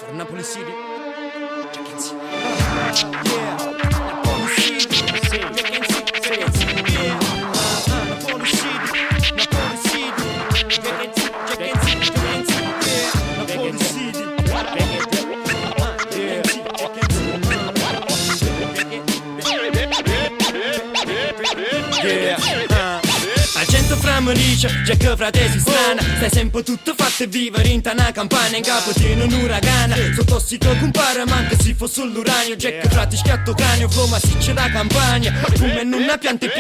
For Napoli City. Yeah. Napoli City. Yeah. Napoli City. Napoli City. Yeah. Napoli City. Argento fra mi dice, Jack frate si strana. Stai sempre tutto fatto e vivere in tana campana. In capo tiene un uragana, so tossico compare manca si fosse l'uranio. Jack frate schiatto cranio, floma si c'è la campagna. Come in una piante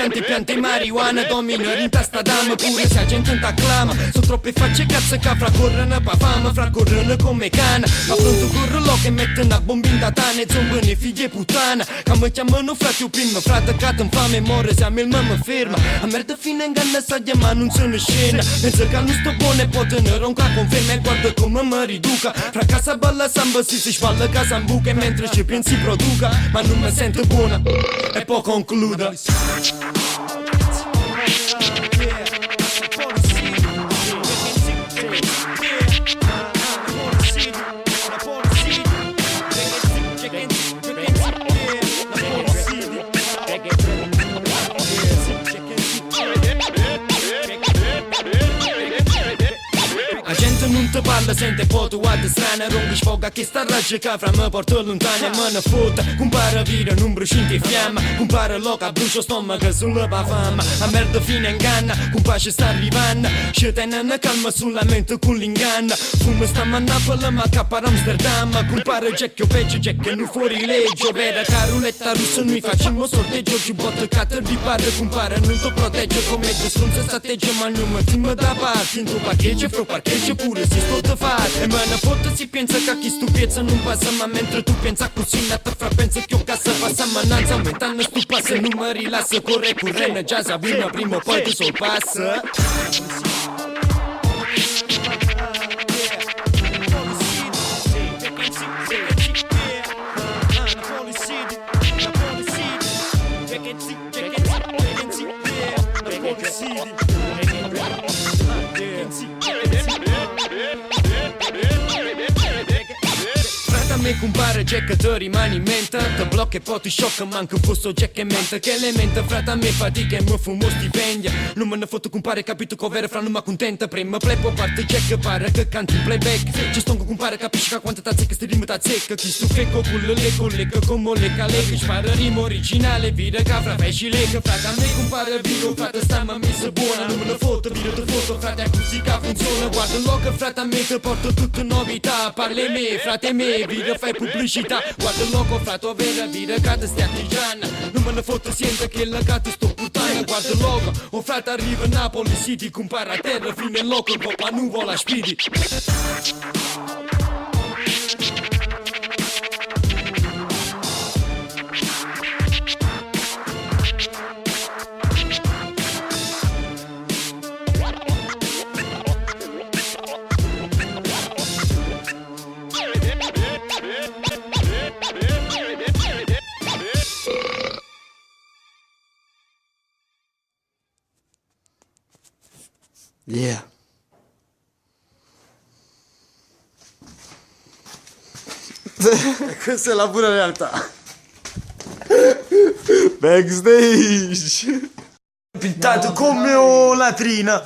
marijuana. Domino in testa dama pure se la gente t'acclama. So troppe facce cazzo che fra corrono pa fama. Fra corrono come cana. A pronto corro lo che mette una bomba in datane. Zombone figlie puttana. Che mi chiamano frate o prima. Frate che infame more siamo il mamma ferma. A merda fine in ganna saglia ma non sono scena. Penso che non sto buono e può tenere un qua conferma. E guarda come mi riduca. Fra casa balla samba si spalla casa in buca. E mentre ci pensi produca. Ma non mi sento buona e poi concluda. La gente non ti parla, sente foto guarda strana. Rompi sfoga che sta raggia che fra me porta lontana. E me ne fotta, compara vita, non bruciante e fiamma. Compara loca, brucia stomaco sulla fama. A merda fine inganna, compace sta arrivando. Ci tenne calma sulla mente con l'inganna. Fumo sta a Napoli ma cappa ad Amsterdam. Compara Jack o peggio, Jack non fuori legge. Vera caruletta russa, noi facciamo sorteggio. Ci botte cate di barre, compara non ti protegge. Come te sconza stateggia, ma non mi timma da parte. In tuo parcheggio, fro parcheggio pure si sto da fare. E me ne foto si pensa che chi stu piazza non passa. Ma mentre tu pensa a cucinata fra pensa che ho cassa passa. Ma nanza aumentando stu passa e non mi rilassa. Corre correndo già sa prima o poi tu sol passa. Me compare Jack te rimani in mente. Te blocca e poi ti sciocca manca fosse Jack e mente. Che elementa frata me fatica e mi fumo stipendia. Non me ne foto compare capito che vera fra non mi contenta. Prima plepo parte Jack pare che canti in playback. Ci stongo compare capisci che quanta tazze che sti rima tazzecca. Chi stu fecco con le colleghe come le caleghe. Spara rima originale vira che fra feci lega. Frata me compare viro frata stamma messa buona. Non me ne foto viro te foto frata è così che funziona. Guarda lo che frata me che porto tutte novità. Parli me frate me viro fai pubblicità, guarda il loco frato vera vira che stai artigiana. Non me ne foto siente che la gatta sto puttana. Guarda il loco, o frate arriva a Napoli City. Compara a terra fino al loco con la nuvola spidi. Yeah. Questa è la pura realtà. Backstage. Pintato come una latrina.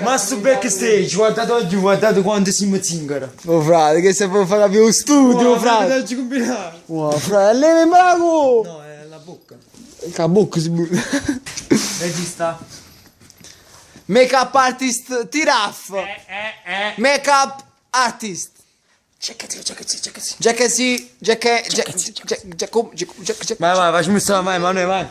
Ma sto backstage, guardate oggi, guardate quanto si zingara. Oh frate, che se può fare più un studio, frate. Oh frate, lei è mago. No, è la bocca. La bocca si butta. Regista. Make-up artist Tiraf. Make-up artist. Jack. Vai, facciamo stare, vai, Manuel, vai.